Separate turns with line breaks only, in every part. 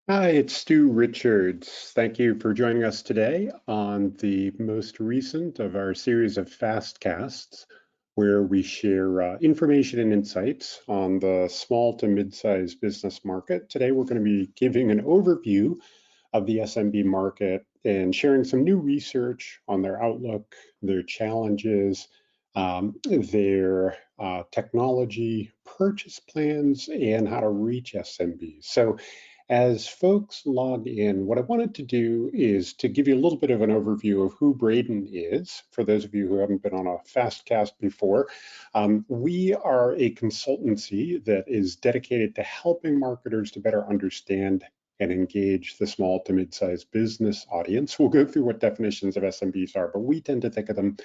Hi, it's Stu Richards. Thank you for joining us today on the most recent of our series of fastcasts, where we share information and insights on the small to mid-sized business market. Today, we're going to be giving an overview of the SMB market and sharing some new research on their outlook, their challenges, their technology purchase plans, and how to reach SMBs. So as folks log in, what I wanted to do is to give you a little bit of an overview of who Bredin is, for those of you who haven't been on a fastcast before. We are a consultancy that is dedicated to helping marketers to better understand and engage the small to mid-sized business audience. We'll go through what definitions of SMBs are, but we tend to think of them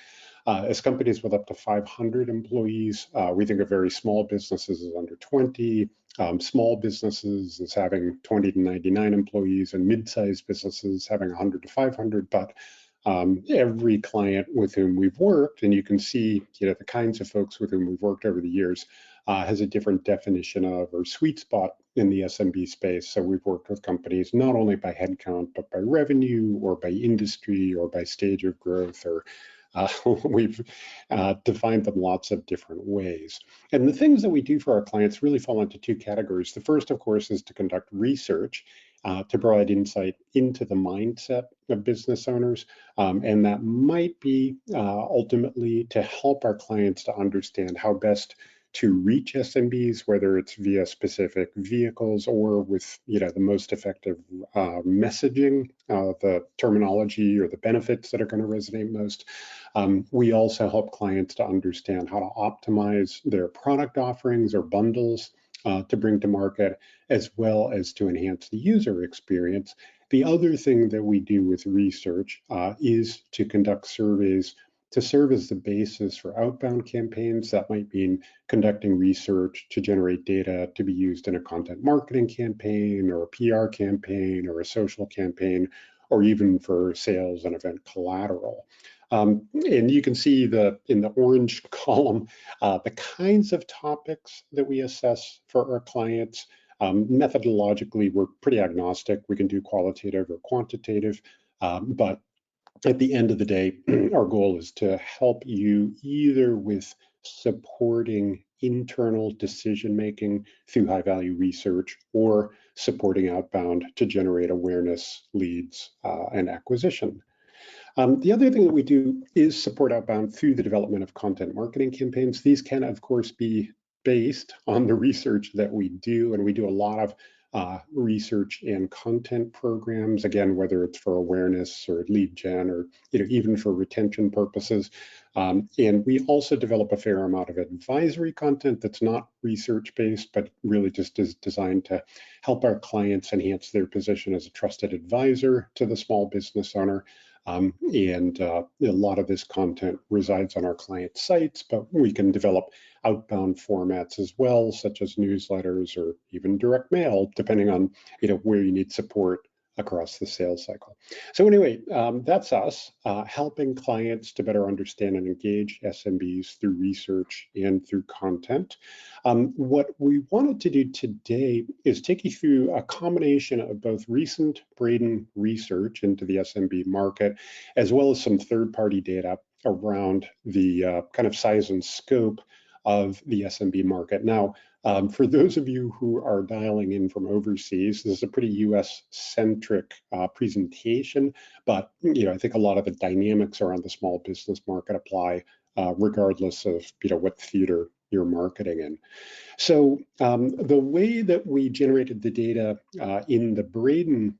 as companies with up to 500 employees. We think of very small businesses as under 20, small businesses as having 20 to 99 employees, and mid-sized businesses having 100 to 500. But every client with whom we've worked, and you can see the kinds of folks with whom we've worked over the years, has a different definition of or sweet spot in the SMB space. So we've worked with companies not only by headcount, but by revenue or by industry or by stage of growth, or we've defined them lots of different ways. And the things that we do for our clients really fall into two categories. The first, of course, is to conduct research to provide insight into the mindset of business owners. And that might be ultimately to help our clients to understand how best to reach SMBs, whether it's via specific vehicles or with the most effective messaging, the terminology or the benefits that are going to resonate most. We also help clients to understand how to optimize their product offerings or bundles to bring to market, as well as to enhance the user experience. The other thing that we do with research is to conduct surveys to serve as the basis for outbound campaigns. That might mean conducting research to generate data to be used in a content marketing campaign or a PR campaign or a social campaign, or even for sales and event collateral. And you can see in the orange column the kinds of topics that we assess for our clients. Methodologically, we're pretty agnostic. We can do qualitative or quantitative, but at the end of the day, our goal is to help you either with supporting internal decision making through high value research or supporting outbound to generate awareness, leads, and acquisition. The other thing that we do is support outbound through the development of content marketing campaigns. These can, of course, be based on the research that we do, and we do a lot of research and content programs, again, whether it's for awareness or lead gen or even for retention purposes. And we also develop a fair amount of advisory content that's not research-based, but really just is designed to help our clients enhance their position as a trusted advisor to the small business owner. And a lot of this content resides on our client sites, but we can develop outbound formats as well, such as newsletters or even direct mail, depending on where you need support across the sales cycle. So anyway, that's us helping clients to better understand and engage SMBs through research and through content. What we wanted to do today is take you through a combination of both recent Bredin research into the SMB market, as well as some third-party data around the kind of size and scope of the SMB market. Now, for those of you who are dialing in from overseas, this is a pretty US-centric presentation, but I think a lot of the dynamics around the small business market apply regardless of what theater you're marketing in. So the way that we generated the data in the Bredin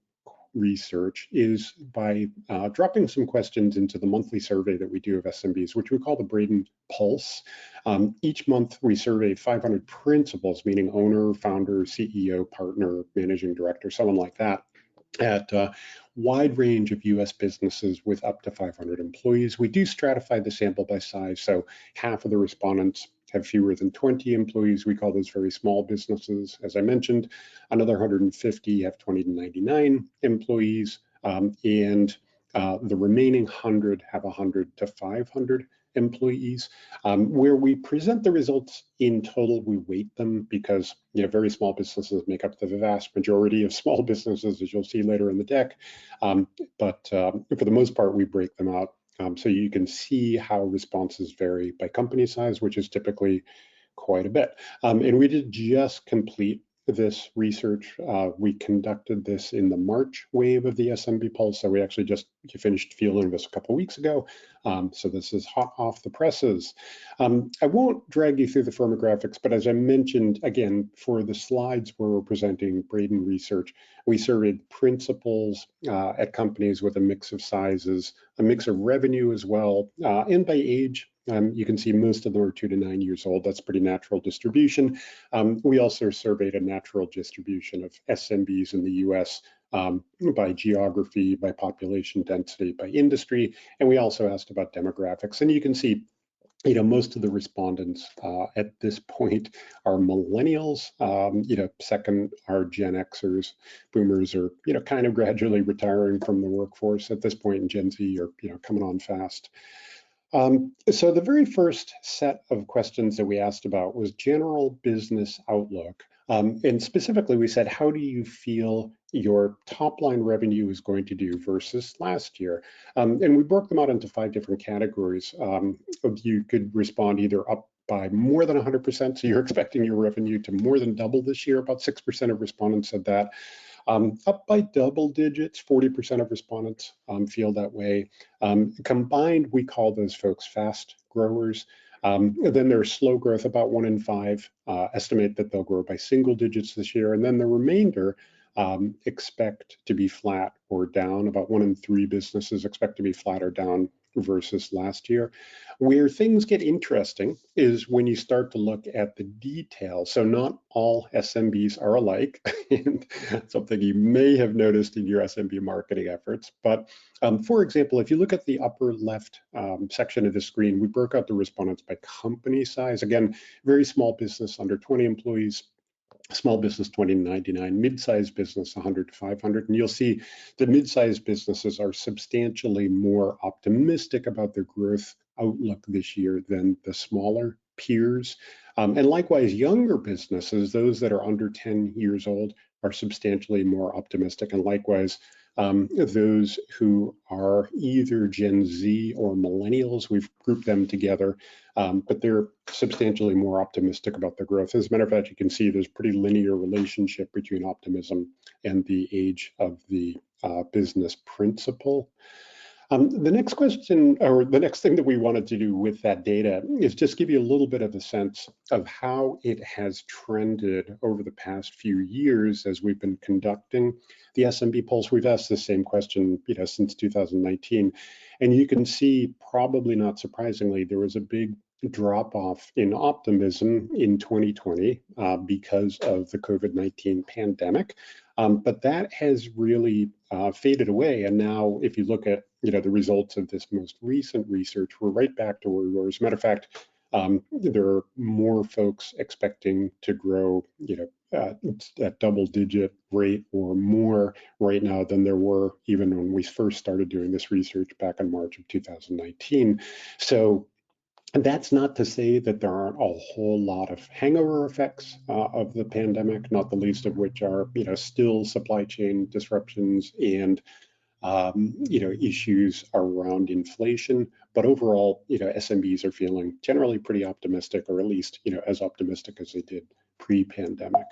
research is by dropping some questions into the monthly survey that we do of SMBs, which we call the Bredin Pulse. Each month we survey 500 principals, meaning owner, founder, CEO, partner, managing director, someone like that, at a wide range of US businesses with up to 500 employees. We do stratify the sample by size, so half of the respondents have fewer than 20 employees. We call those very small businesses. As I mentioned, another 150 have 20 to 99 employees, and the remaining 100 have 100 to 500 employees. Where we present the results in total, we weight them because very small businesses make up the vast majority of small businesses, as you'll see later in the deck. But for the most part, we break them out so you can see how responses vary by company size, which is typically quite a bit. And we did just complete this research. We conducted this in the March wave of the SMB Pulse, so we actually just finished fielding this a couple of weeks ago. So this is hot off the presses. I won't drag you through the firmographics, but as I mentioned, again, for the slides where we're presenting Bredin research, we surveyed principals at companies with a mix of sizes, a mix of revenue as well, and by age. You can see most of them are 2 to 9 years old. That's pretty natural distribution. We also surveyed a natural distribution of SMBs in the US by geography, by population density, by industry, and we also asked about demographics. And you can see most of the respondents at this point are millennials. Second are Gen Xers. Boomers are, kind of gradually retiring from the workforce at this point, and Gen Z are, coming on fast. So the very first set of questions that we asked about was general business outlook. And specifically, we said, how do you feel your top line revenue is going to do versus last year? And we broke them out into 5 different categories. You could respond either up by more than 100%, so you're expecting your revenue to more than double this year. About 6% of respondents said that. Up by double digits, 40% of respondents feel that way. Combined, we call those folks fast growers. Then there's slow growth, about 1 in 5 estimate that they'll grow by single digits this year. And then the remainder expect to be flat or down. About 1 in 3 businesses expect to be flat or down versus last year. Where things get interesting is when you start to look at the details. So not all SMBs are alike, and something you may have noticed in your SMB marketing efforts. But for example, if you look at the upper left section of the screen, we broke out the respondents by company size. Again, very small business, under 20 employees. Small business 20 to 99, mid-sized business 100 to 500, and you'll see the mid-sized businesses are substantially more optimistic about their growth outlook this year than the smaller peers. And likewise, younger businesses, those that are under 10 years old, are substantially more optimistic, and likewise, those who are either Gen Z or millennials, we've grouped them together, but they're substantially more optimistic about their growth. As a matter of fact, you can see there's a pretty linear relationship between optimism and the age of the business principal. The next question, or the next thing that we wanted to do with that data is just give you a little bit of a sense of how it has trended over the past few years as we've been conducting the SMB Pulse. We've asked the same question, since 2019, and you can see, probably not surprisingly, there was a big drop off in optimism in 2020 because of the COVID-19 pandemic. But that has really faded away. And now if you look at the results of this most recent research, we're right back to where we were. As a matter of fact, there are more folks expecting to grow at double-digit rate or more right now than there were even when we first started doing this research back in March of 2019. So that's not to say that there aren't a whole lot of hangover effects of the pandemic, not the least of which are, still supply chain disruptions and, issues around inflation. But overall, SMBs are feeling generally pretty optimistic, or at least, as optimistic as they did pre-pandemic.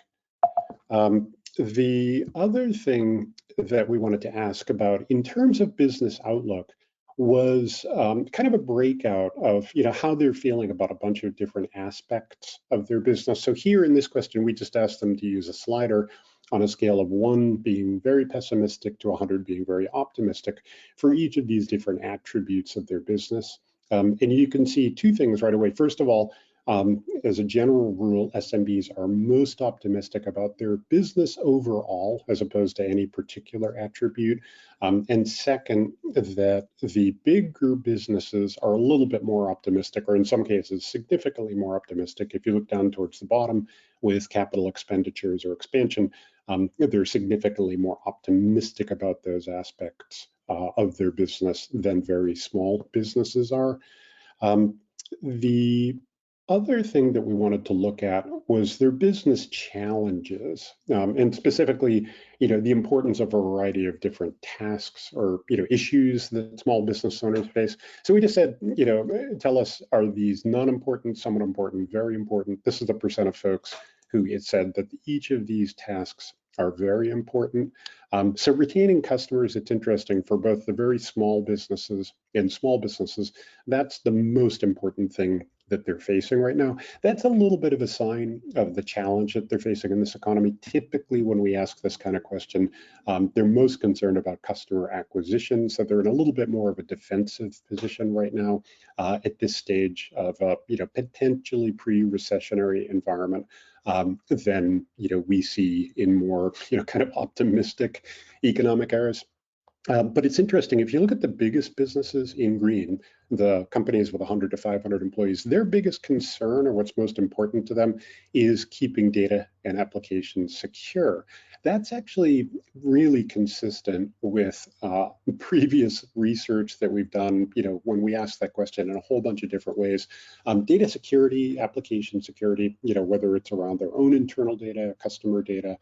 The other thing that we wanted to ask about in terms of business outlook was kind of a breakout of how they're feeling about a bunch of different aspects of their business. So here in this question, we just asked them to use a slider on a scale of 1 being very pessimistic to 100 being very optimistic for each of these different attributes of their business. And you can see 2 things right away. First of all, as a general rule, SMBs are most optimistic about their business overall, as opposed to any particular attribute. And second, that the big group businesses are a little bit more optimistic, or in some cases, significantly more optimistic. If you look down towards the bottom with capital expenditures or expansion, they're significantly more optimistic about those aspects of their business than very small businesses are. The other thing that we wanted to look at was their business challenges, and specifically, the importance of a variety of different tasks or, issues that small business owners face. So we just said, tell us, are these non-important, somewhat important, very important? This is the percent of folks who it said that each of these tasks are very important. So retaining customers, it's interesting for both the very small businesses and small businesses. That's the most important thing that they're facing right now. That's a little bit of a sign of the challenge that they're facing in this economy. Typically, when we ask this kind of question, they're most concerned about customer acquisition. So they're in a little bit more of a defensive position right now at this stage of a potentially pre-recessionary environment than we see in more kind of optimistic economic eras. But it's interesting, if you look at the biggest businesses in green, the companies with 100 to 500 employees, their biggest concern or what's most important to them is keeping data and applications secure. That's actually really consistent with previous research that we've done, when we ask that question in a whole bunch of different ways. Data security, application security, whether it's around their own internal data, customer data,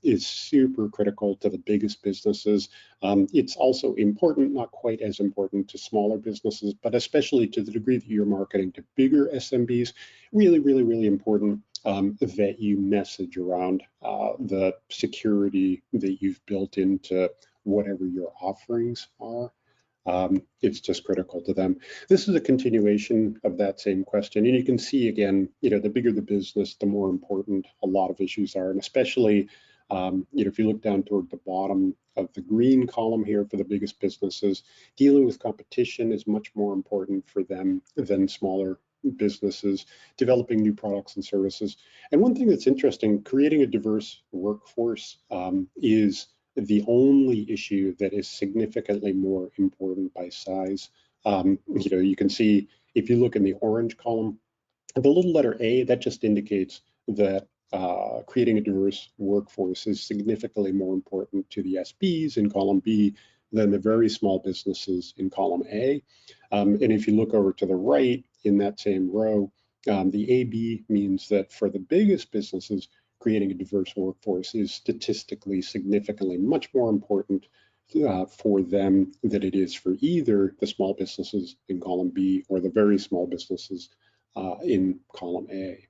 is super critical to the biggest businesses. It's also important, not quite as important to smaller businesses, but especially to the degree that you're marketing to bigger SMBs, really, really, really important that you message around the security that you've built into whatever your offerings are. It's just critical to them. This is a continuation of that same question. And you can see again, the bigger the business, the more important a lot of issues are. And especially, if you look down toward the bottom of the green column here for the biggest businesses, dealing with competition is much more important for them than smaller businesses, developing new products and services. And one thing that's interesting, creating a diverse workforce is the only issue that is significantly more important by size. You can see if you look in the orange column, the little letter A, that just indicates that creating a diverse workforce is significantly more important to the SBs in column B than the very small businesses in column A. And if you look over to the right in that same row, the AB means that for the biggest businesses, creating a diverse workforce is statistically significantly much more important for them than it is for either the small businesses in column B or the very small businesses in column A.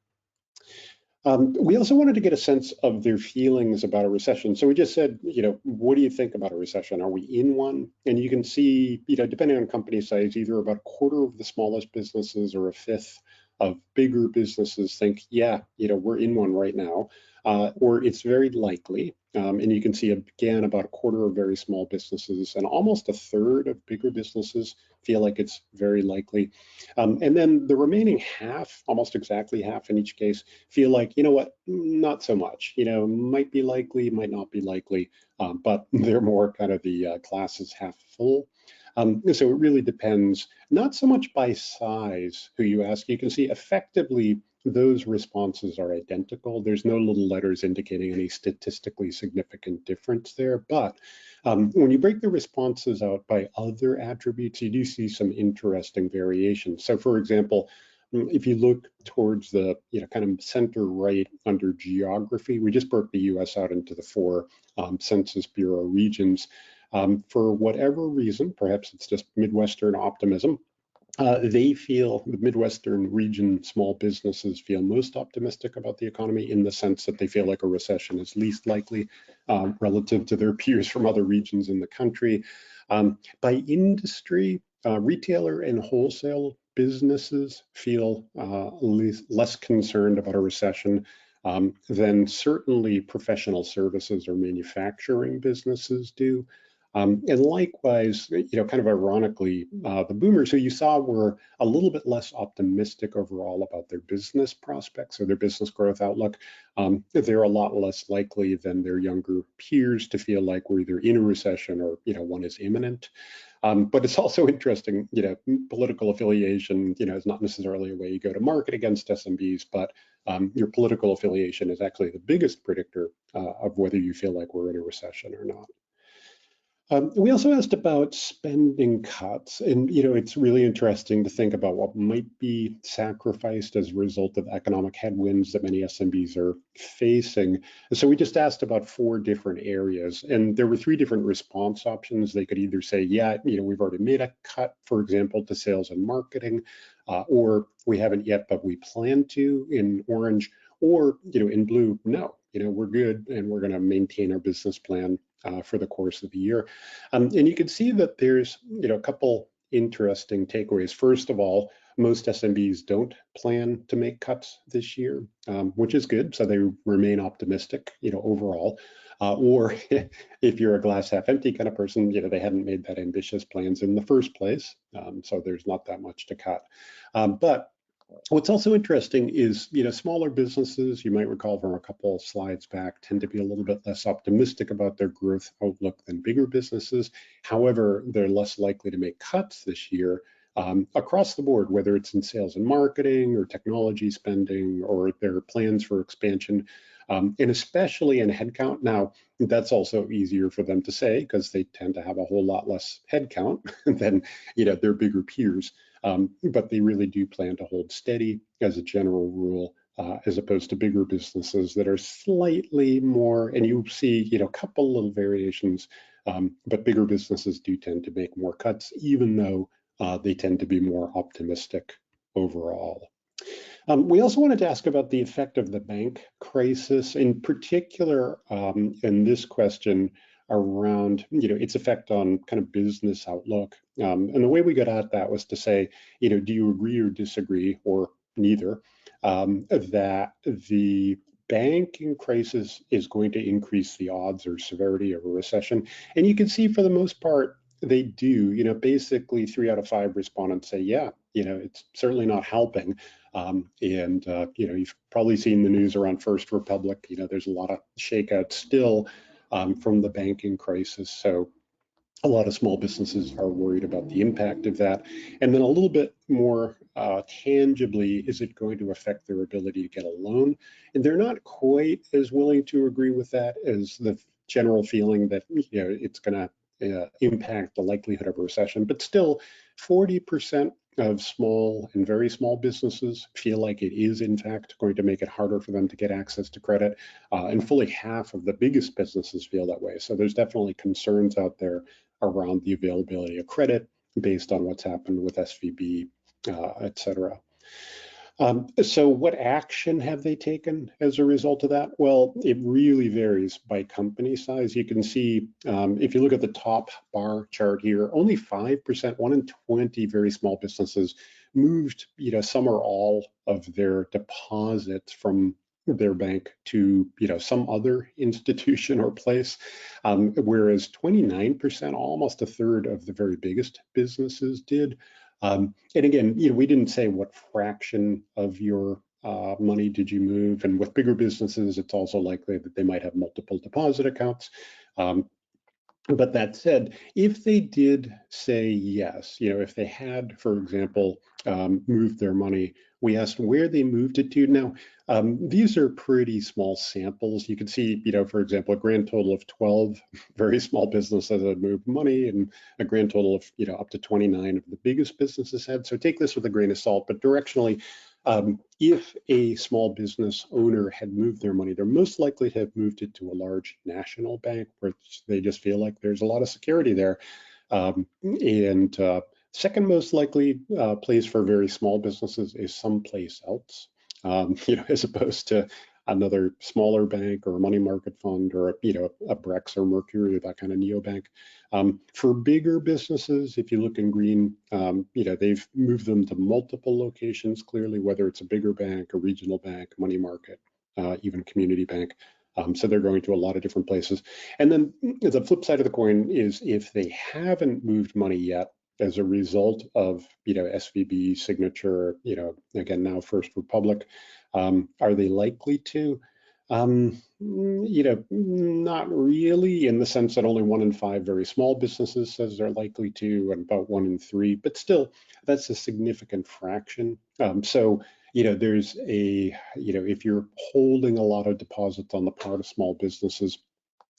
We also wanted to get a sense of their feelings about a recession. So we just said, what do you think about a recession? Are we in one? And you can see, depending on company size, either about a quarter of the smallest businesses or a fifth of bigger businesses think, yeah, we're in one right now, or it's very likely. And you can see, again, about a quarter of very small businesses and almost a third of bigger businesses feel like it's very likely. And then the remaining half, almost exactly half in each case, feel like, what, not so much, might be likely, might not be likely, but they're more kind of the glass is half full. So it really depends, not so much by size who you ask. You can see effectively those responses are identical. There's no little letters indicating any statistically significant difference there. But when you break the responses out by other attributes, you do see some interesting variations. So for example, if you look towards the kind of center right under geography, we just broke the US out into the 4 Census Bureau regions. For whatever reason, perhaps it's just Midwestern optimism, they feel, the Midwestern region small businesses feel most optimistic about the economy in the sense that they feel like a recession is least likely relative to their peers from other regions in the country. By industry, retailer and wholesale businesses feel less concerned about a recession than certainly professional services or manufacturing businesses do. And likewise, kind of ironically, the boomers who you saw were a little bit less optimistic overall about their business prospects or their business growth outlook. They're a lot less likely than their younger peers to feel like we're either in a recession or, one is imminent. But it's also interesting, political affiliation, is not necessarily a way you go to market against SMBs, but your political affiliation is actually the biggest predictor of whether you feel like we're in a recession or not. We also asked about spending cuts, and it's really interesting to think about what might be sacrificed as a result of economic headwinds that many SMBs are facing. So we just asked about 4 different areas, and there were 3 different response options. They could either say, yeah, we've already made a cut, for example, to sales and marketing, or we haven't yet, but we plan to in orange, or in blue, no, we're good and we're going to maintain our business plan for the course of the year. And you can see that there's a couple interesting takeaways. First of all, most SMBs don't plan to make cuts this year, which is good. So they remain optimistic, overall. Or if you're a glass half empty kind of person, they hadn't made that ambitious plans in the first place. So there's not that much to cut. But what's also interesting is, smaller businesses, you might recall from a couple of slides back, tend to be a little bit less optimistic about their growth outlook than bigger businesses. However, they're less likely to make cuts this year across the board, whether it's in sales and marketing or technology spending or their plans for expansion, and especially in headcount. Now, that's also easier for them to say because they tend to have a whole lot less headcount than their bigger peers. But they really do plan to hold steady as a general rule, as opposed to bigger businesses that are slightly more, and you see, a couple little variations, but bigger businesses do tend to make more cuts, even though they tend to be more optimistic overall. We also wanted to ask about the effect of the bank crisis, in particular, in this question around its effect on kind of business outlook. And the way we got at that was to say, do you agree or disagree, or neither, that the banking crisis is going to increase the odds or severity of a recession? And you can see for the most part, they do. Basically 3 out of 5 respondents say, yeah, it's certainly not helping. And you've probably seen the news around First Republic. There's a lot of shakeout still from the banking crisis. So a lot of small businesses are worried about the impact of that. And then a little bit more tangibly, is it going to affect their ability to get a loan? And they're not quite as willing to agree with that as the general feeling that it's going to impact the likelihood of a recession. But still, 40% of small and very small businesses feel like it is in fact going to make it harder for them to get access to credit, and fully half of the biggest businesses feel that way. So there's definitely concerns out there around the availability of credit based on what's happened with SVB, et cetera. So what action have they taken as a result of that? Well, it really varies by company size. You can see, if you look at the top bar chart here, only 5%, 1 in 20 very small businesses moved, some or all of their deposits from their bank to, some other institution or place, whereas 29%, almost a third of the very biggest businesses did. And again, we didn't say what fraction of your money did you move. And with bigger businesses, it's also likely that they might have multiple deposit accounts. But that said, if they did say yes, if they had, for example, moved their money, we asked where they moved it to. Now, these are pretty small samples. You can see, for example, a grand total of 12 very small businesses had moved money, and a grand total of, up to 29 of the biggest businesses had. So take this with a grain of salt, but directionally, if a small business owner had moved their money, they're most likely to have moved it to a large national bank, which they just feel like there's a lot of security there. And second most likely place for very small businesses is someplace else, as opposed to another smaller bank or a money market fund or a Brex or Mercury or that kind of neobank. For bigger businesses, if you look in green, they've moved them to multiple locations, clearly, whether it's a bigger bank, a regional bank, money market, even community bank. So they're going to a lot of different places. And then the flip side of the coin is if they haven't moved money yet as a result of, SVB, Signature, again, now First Republic, are they likely to? Not really, in the sense that only 1 in 5 very small businesses says they're likely to, and about 1 in 3, but still, that's a significant fraction. So, there's a, if you're holding a lot of deposits on the part of small businesses,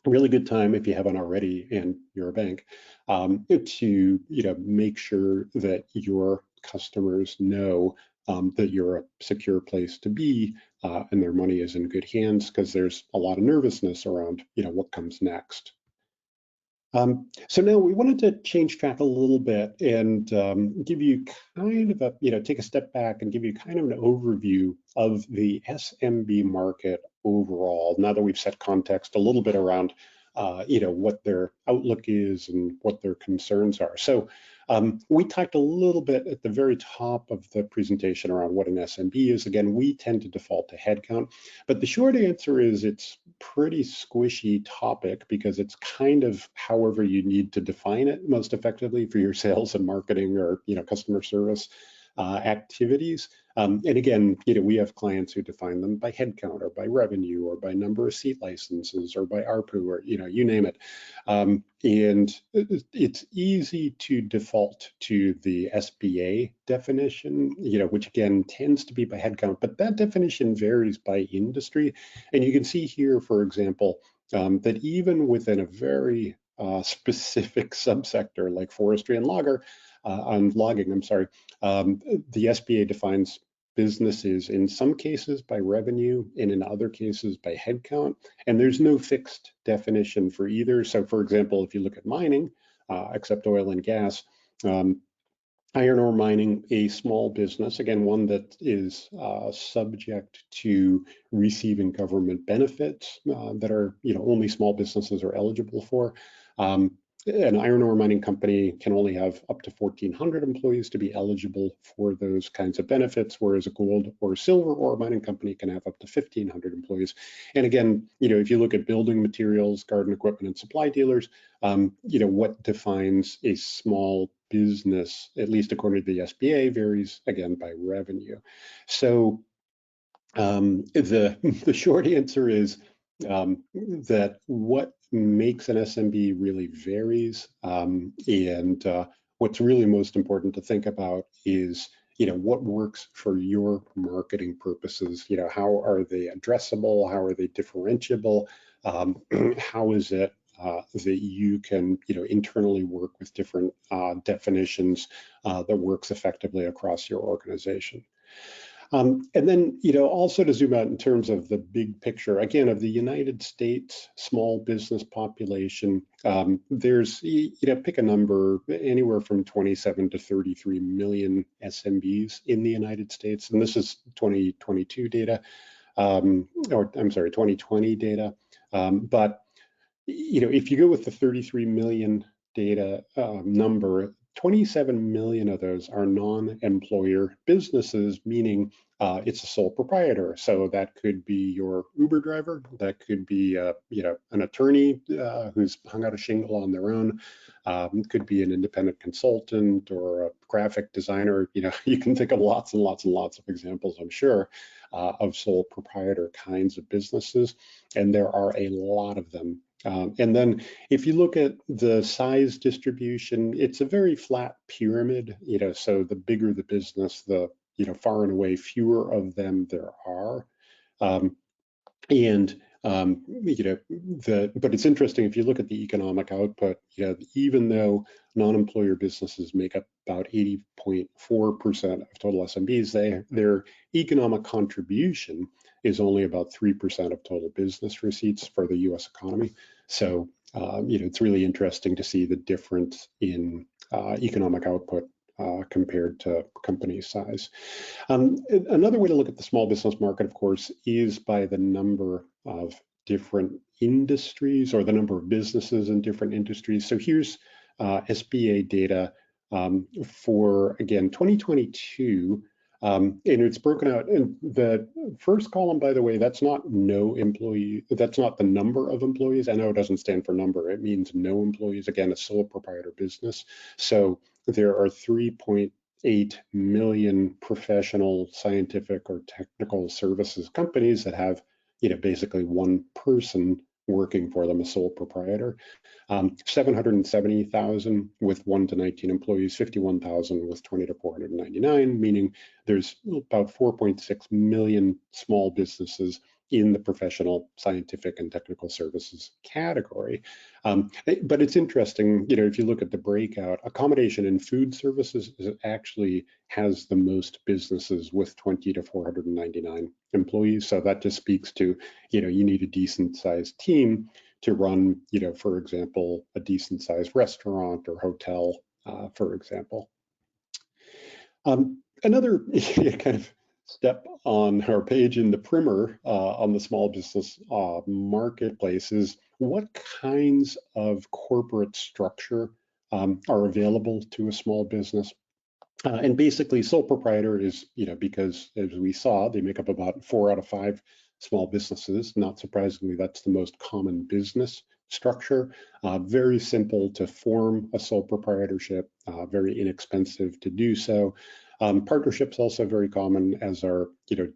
really good time, if you haven't already and you're a bank, to make sure that your customers know that you're a secure place to be, and their money is in good hands, because there's a lot of nervousness around what comes next. So now we wanted to change track a little bit and give you kind of take a step back and give you kind of an overview of the SMB market overall, now that we've set context a little bit around, what their outlook is and what their concerns are. So we talked a little bit at the very top of the presentation around what an SMB is. Again, we tend to default to headcount, but the short answer is it's pretty squishy topic, because it's kind of however you need to define it most effectively for your sales and marketing or customer service activities. And again, we have clients who define them by headcount or by revenue or by number of seat licenses or by ARPU, or you name it. And it's easy to default to the SBA definition, which again tends to be by headcount, but that definition varies by industry. And you can see here, for example, that even within a very specific subsector like forestry and logging, the SBA defines businesses in some cases by revenue and in other cases by headcount, and there's no fixed definition for either. So for example, if you look at mining, except oil and gas, iron ore mining, a small business, again, one that is subject to receiving government benefits that are only small businesses are eligible for. An iron ore mining company can only have up to 1,400 employees to be eligible for those kinds of benefits, whereas a gold or silver ore mining company can have up to 1,500 employees. And again, if you look at building materials, garden equipment, and supply dealers, what defines a small business, at least according to the SBA, varies again by revenue. So the short answer is that what makes an SMB really varies, and what's really most important to think about is what works for your marketing purposes. How are they addressable? How are they differentiable? How is it that you can internally work with different definitions that works effectively across your organization? And then, also to zoom out in terms of the big picture, again, of the United States small business population, there's, pick a number, anywhere from 27 to 33 million SMBs in the United States. And this is 2022 data, or I'm sorry, 2020 data. But, if you go with the 33 million data number, 27 million of those are non-employer businesses, meaning it's a sole proprietor. So that could be your Uber driver, that could be an attorney who's hung out a shingle on their own, could be an independent consultant or a graphic designer. You can think of lots and lots and lots of examples, I'm sure, of sole proprietor kinds of businesses, and there are a lot of them. And then if you look at the size distribution, it's a very flat pyramid, so the bigger the business, the, far and away fewer of them there are. But it's interesting, if you look at the economic output, even though non-employer businesses make up about 80.4% of total SMBs, their economic contribution is only about 3% of total business receipts for the US economy. So, it's really interesting to see the difference in economic output compared to company size. Another way to look at the small business market, of course, is by the number of different industries, or the number of businesses in different industries. So here's SBA data for, again, 2022, and it's broken out. And the first column, by the way, that's not no employee, that's not the number of employees. I know it doesn't stand for number, it means no employees. Again, a sole proprietor business. So there are 3.8 million professional, scientific, or technical services companies that have, basically one person working for them, a sole proprietor. 770,000 with 1 to 19 employees, 51,000 with 20 to 499, meaning there's about 4.6 million small businesses in the professional, scientific, and technical services category. But it's interesting, if you look at the breakout, accommodation and food services actually has the most businesses with 20 to 499 employees. So that just speaks to, you need a decent sized team to run, for example, a decent sized restaurant or hotel, for example. Another kind of step on our page in the primer on the small business marketplace is what kinds of corporate structure are available to a small business. And basically, sole proprietor is, because as we saw, they make up about 4 out of 5 small businesses. Not surprisingly, that's the most common business structure. Very simple to form a sole proprietorship, very inexpensive to do so. Partnerships also very common, as are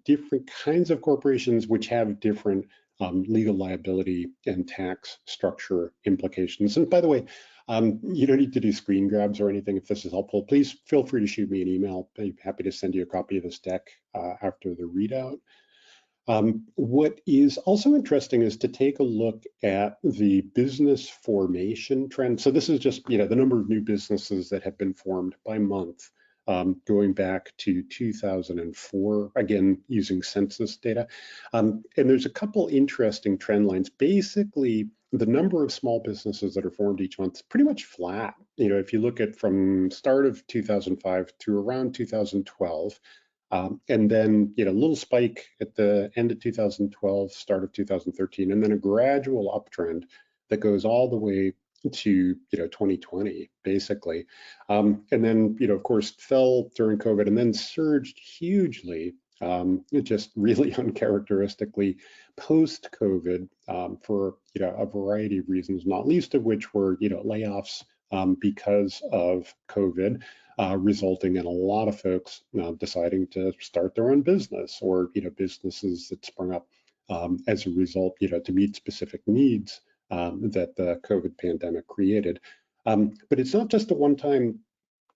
different kinds of corporations which have different legal liability and tax structure implications. And by the way, you don't need to do screen grabs or anything if this is helpful. Please feel free to shoot me an email. I'm happy to send you a copy of this deck after the readout. What is also interesting is to take a look at the business formation trend. So this is just the number of new businesses that have been formed by month, going back to 2004, again, using census data. And there's a couple interesting trend lines. Basically, the number of small businesses that are formed each month is pretty much flat. If you look at from start of 2005 to around 2012, and then a little spike at the end of 2012, start of 2013, and then a gradual uptrend that goes all the way to 2020, basically. And then of course fell during COVID and then surged hugely, just really uncharacteristically post-COVID, for a variety of reasons, not least of which were layoffs because of COVID, resulting in a lot of folks deciding to start their own business, or businesses that sprung up as a result, to meet specific needs that the COVID pandemic created. But it's not just a one-time.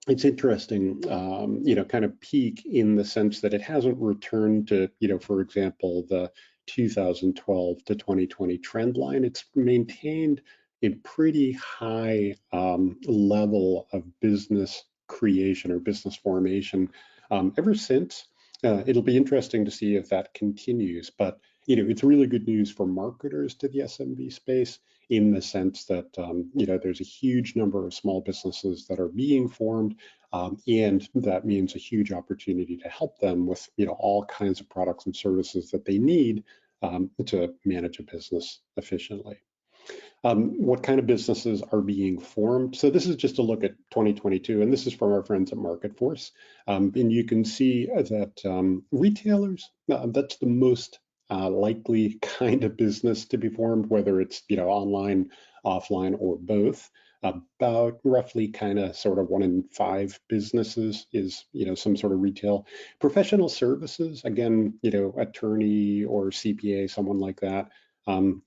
It's interesting, kind of peak in the sense that it hasn't returned to, for example, the 2012 to 2020 trend line. It's maintained a pretty high level of business creation or business formation ever since. It'll be interesting to see if that continues, but it's really good news for marketers to the SMB space, in the sense that there's a huge number of small businesses that are being formed, and that means a huge opportunity to help them with all kinds of products and services that they need to manage a business efficiently. What kind of businesses are being formed? So this is just a look at 2022, and this is from our friends at MarketForce. And you can see that retailers, that's the most likely kind of business to be formed, whether it's online, offline, or both. About roughly kind of sort of 1 in 5 businesses is some sort of retail. Professional services, again, attorney or CPA, someone like that,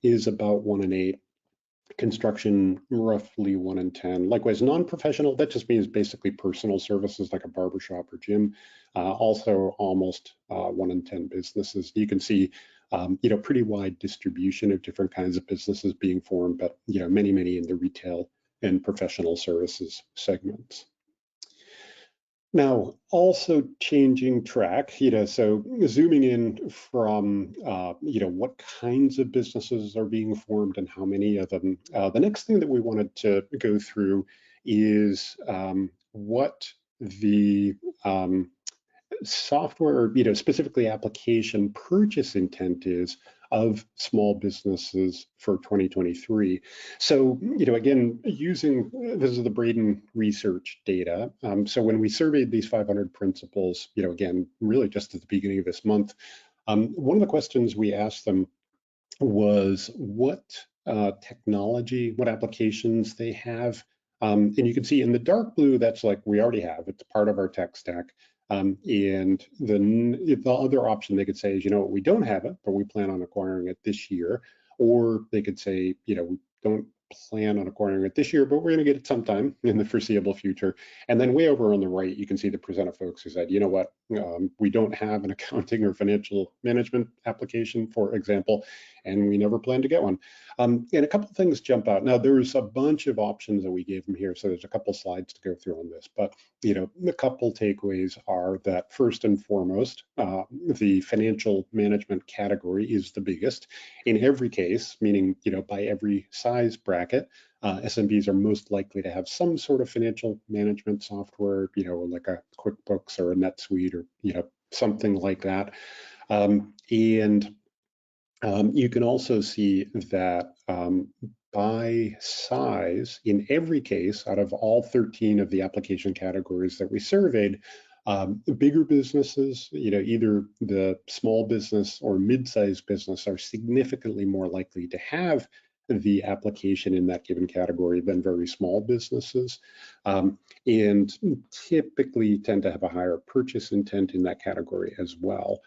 is about 1 in 8. Construction, roughly 1 in 10. Likewise, non-professional, that just means basically personal services like a barbershop or gym, also almost 1 in 10 businesses. You can see, pretty wide distribution of different kinds of businesses being formed, but many in the retail and professional services segments. Now, also changing track, so zooming in from, what kinds of businesses are being formed and how many of them. The next thing that we wanted to go through is what the software, specifically application purchase intent is of small businesses for 2023. So, again, using, this is the Bredin research data. So when we surveyed these 500 principals, again, really just at the beginning of this month, one of the questions we asked them was what technology, what applications they have. And you can see in the dark blue, that's like we already have, it's part of our tech stack. And the other option they could say is, we don't have it, but we plan on acquiring it this year. Or they could say, we don't plan on acquiring it this year, but we're going to get it sometime in the foreseeable future. And then way over on the right, you can see the percent of folks who said, you know what, we don't have an accounting or financial management application, for example, and we never plan to get one. And a couple of things jump out. Now, there's a bunch of options that we gave them here, so there's a couple slides to go through on this. But a couple takeaways are that first and foremost, the financial management category is the biggest in every case, meaning by every size bracket. SMBs are most likely to have some sort of financial management software, like a QuickBooks or a NetSuite or something like that. You can also see that by size, in every case, out of all 13 of the application categories that we surveyed, bigger businesses, either the small business or mid-sized business, are significantly more likely to have the application in that given category than very small businesses, and typically tend to have a higher purchase intent in that category as well.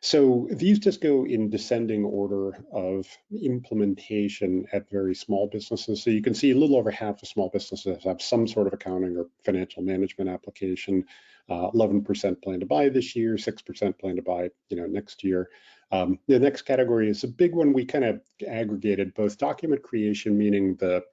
So these just go in descending order of implementation at very small businesses. So you can see a little over half of small businesses have some sort of accounting or financial management application. 11% plan to buy this year, 6% plan to buy next year. The next category is a big one. We kind of aggregated both document creation, meaning the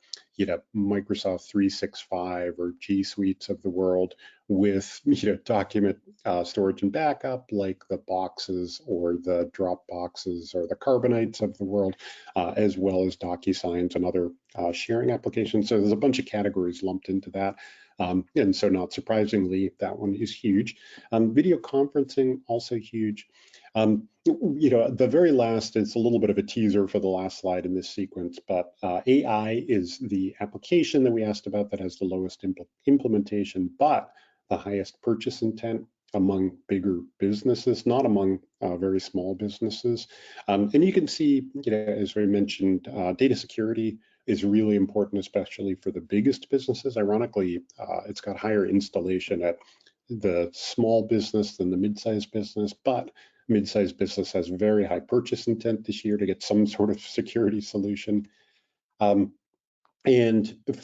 Microsoft 365 or G Suites of the world, with document storage and backup, like the Boxes or the Dropboxes or the Carbonites of the world, as well as DocuSigns and other sharing applications. So there's a bunch of categories lumped into that. And so not surprisingly, that one is huge. Video conferencing, also huge. The very last, it's a little bit of a teaser for the last slide in this sequence, but AI is the application that we asked about that has the lowest implementation, but the highest purchase intent among bigger businesses, not among very small businesses. And you can see, as we mentioned, data security is really important, especially for the biggest businesses. Ironically, it's got higher installation at the small business than the mid-sized business, but mid-sized business has very high purchase intent this year to get some sort of security solution. And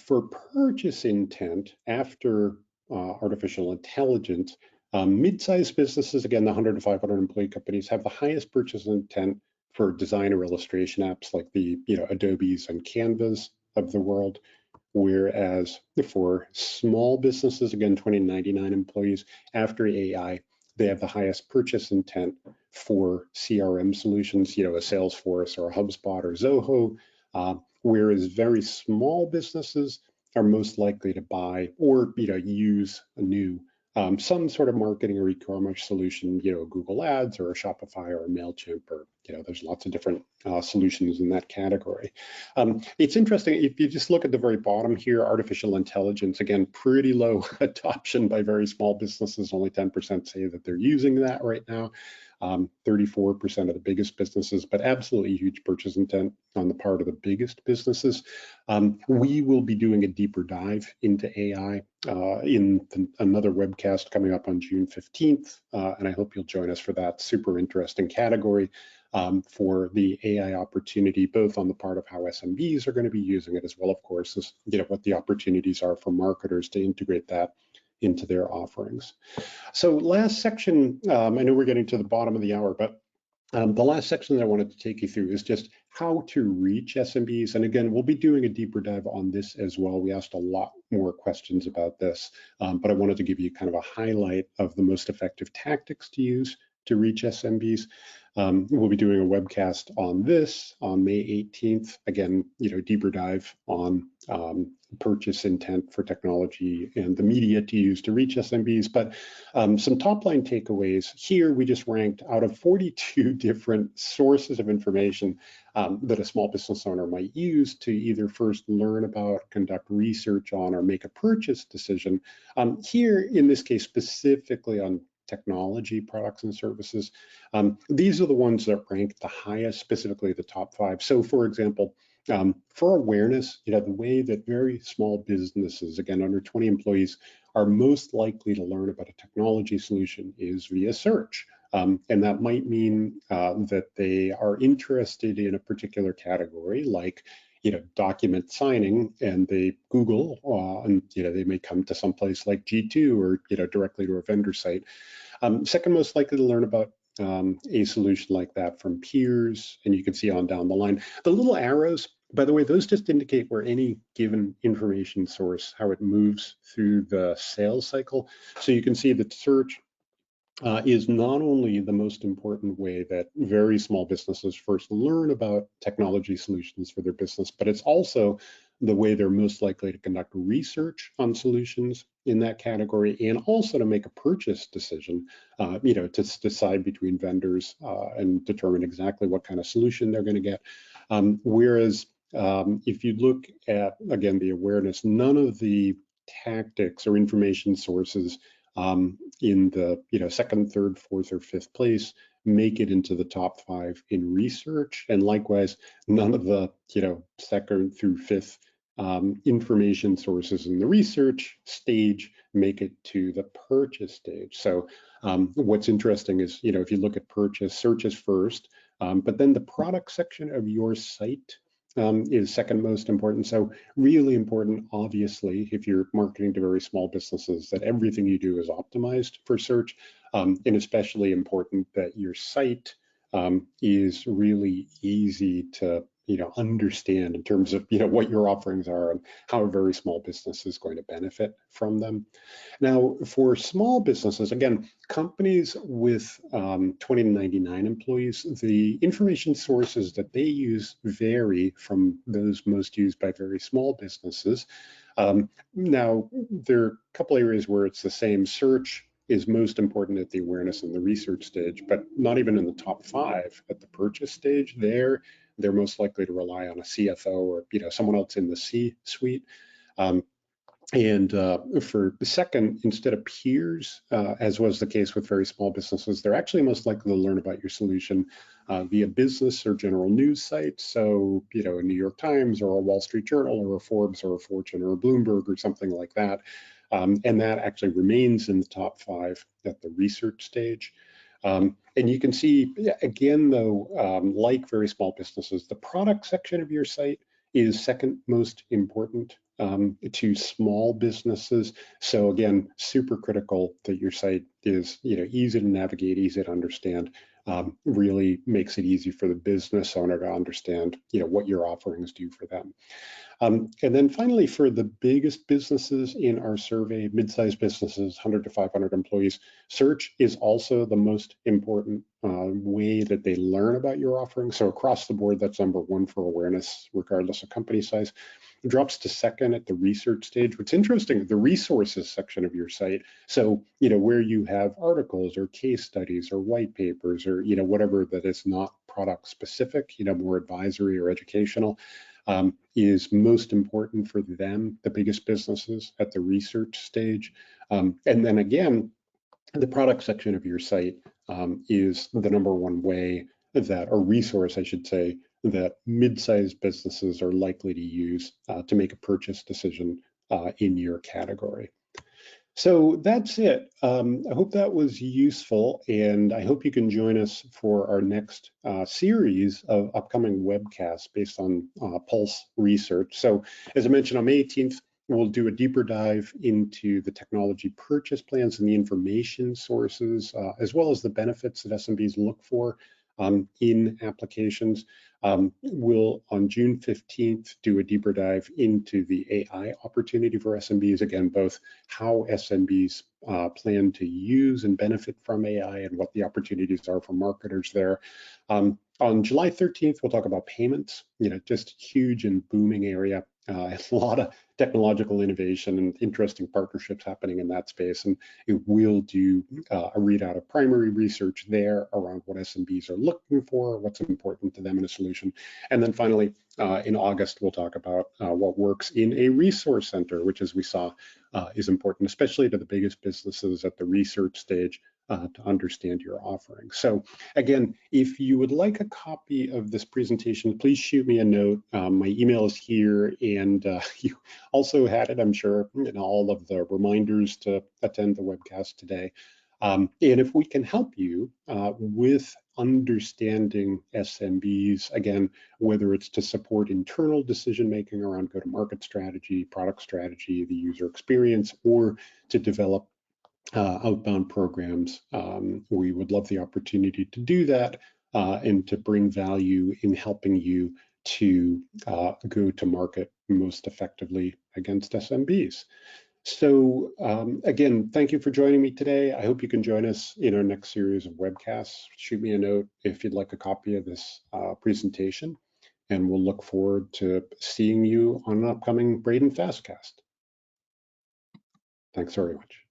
for purchase intent after artificial intelligence, mid-sized businesses, again, the 100 to 500 employee companies, have the highest purchase intent for design or illustration apps like the Adobes and Canvas of the world. Whereas for small businesses, again, 20 to 99 employees, after AI, they have the highest purchase intent for CRM solutions, a Salesforce or a HubSpot or Zoho, whereas very small businesses are most likely to buy or use a new some sort of marketing or e-commerce solution, Google Ads or a Shopify or a MailChimp, or there's lots of different solutions in that category. It's interesting, if you just look at the very bottom here, artificial intelligence, again, pretty low adoption by very small businesses. Only 10% say that they're using that right now. 34% of the biggest businesses, but absolutely huge purchase intent on the part of the biggest businesses. We will be doing a deeper dive into AI in another webcast coming up on June 15th, and I hope you'll join us for that super interesting category for the AI opportunity, both on the part of how SMBs are going to be using it, as well, of course, as what the opportunities are for marketers to integrate that into their offerings. So last section, I know we're getting to the bottom of the hour, but the last section that I wanted to take you through is just how to reach SMBs. And again, we'll be doing a deeper dive on this as well. We asked a lot more questions about this, but I wanted to give you kind of a highlight of the most effective tactics to use to reach SMBs. We'll be doing a webcast on this on May 18th. Again, deeper dive on purchase intent for technology and the media to use to reach SMBs. But some top line takeaways here, we just ranked out of 42 different sources of information that a small business owner might use to either first learn about, conduct research on, or make a purchase decision. Here, in this case, specifically on technology products and services, these are the ones that rank the highest, specifically the top 5. So for example, for awareness, the way that very small businesses, again, under 20 employees, are most likely to learn about a technology solution is via search. And that might mean that they are interested in a particular category, like document signing, and they Google, and they may come to some place like G2 or directly to a vendor site. Second most likely to learn about a solution like that from peers, and you can see on down the line. The little arrows, by the way, those just indicate where any given information source, how it moves through the sales cycle. So you can see that search is not only the most important way that very small businesses first learn about technology solutions for their business, but it's also the way they're most likely to conduct research on solutions in that category, and also to make a purchase decision, to decide between vendors and determine exactly what kind of solution they're going to get. Whereas if you look at, again, the awareness, none of the tactics or information sources in the second, third, fourth, or fifth place make it into the top 5 in research, and likewise, none of the second through fifth information sources in the research stage make it to the purchase stage. So what's interesting is if you look at purchase, search is first, but then the product section of your site is second most important. So really important, obviously, if you're marketing to very small businesses, that everything you do is optimized for search, and especially important that your site is really easy to understand in terms of what your offerings are and how a very small business is going to benefit from them. Now, for small businesses, again, companies with 20 to 99 employees, the information sources that they use vary from those most used by very small businesses. Now, there are a couple areas where it's the same. Search is most important at the awareness and the research stage, but not even in the top 5 at the purchase stage. They're most likely to rely on a CFO or someone else in the C-suite. And for the second, instead of peers, as was the case with very small businesses, they're actually most likely to learn about your solution via business or general news sites. So, a New York Times or a Wall Street Journal or a Forbes or a Fortune or a Bloomberg or something like that. And that actually remains in the top 5 at the research stage. And you can see, again, though, like very small businesses, the product section of your site is second most important to small businesses. So again, super critical that your site is easy to navigate, easy to understand, really makes it easy for the business owner to understand what your offerings do for them. And then finally, for the biggest businesses in our survey, mid-sized businesses, 100 to 500 employees, search is also the most important way that they learn about your offering. So across the board, that's number 1 for awareness, regardless of company size. It drops to second at the research stage. What's interesting, the resources section of your site, so where you have articles or case studies or white papers or whatever that is not product specific, more advisory or educational, is most important for them, the biggest businesses at the research stage. And then again, the product section of your site is the number 1 way that, or resource, I should say, that mid-sized businesses are likely to use to make a purchase decision in your category. So that's it. I hope that was useful, and I hope you can join us for our next series of upcoming webcasts based on Pulse research. So as I mentioned, on May 18th, we'll do a deeper dive into the technology purchase plans and the information sources, as well as the benefits that SMBs look for in applications. We'll, on June 15th, do a deeper dive into the AI opportunity for SMBs. Again, both how SMBs plan to use and benefit from AI and what the opportunities are for marketers there. On July 13th, we'll talk about payments, just huge and booming area. A lot of technological innovation and interesting partnerships happening in that space. And it will do a readout of primary research there around what SMBs are looking for, what's important to them in a solution. And then finally, in August, we'll talk about what works in a resource center, which, as we saw, is important, especially to the biggest businesses at the research stage, to understand your offering. So again, if you would like a copy of this presentation, please shoot me a note. My email is here, and you also had it, I'm sure, in all of the reminders to attend the webcast today. And if we can help you with understanding SMBs, again, whether it's to support internal decision-making around go-to-market strategy, product strategy, the user experience, or to develop outbound programs, we would love the opportunity to do that and to bring value in helping you to go to market most effectively against SMBs. So again, thank you for joining me today. I hope you can join us in our next series of webcasts. Shoot me a note if you'd like a copy of this presentation, and we'll look forward to seeing you on an upcoming Bredin Fastcast. Thanks very much.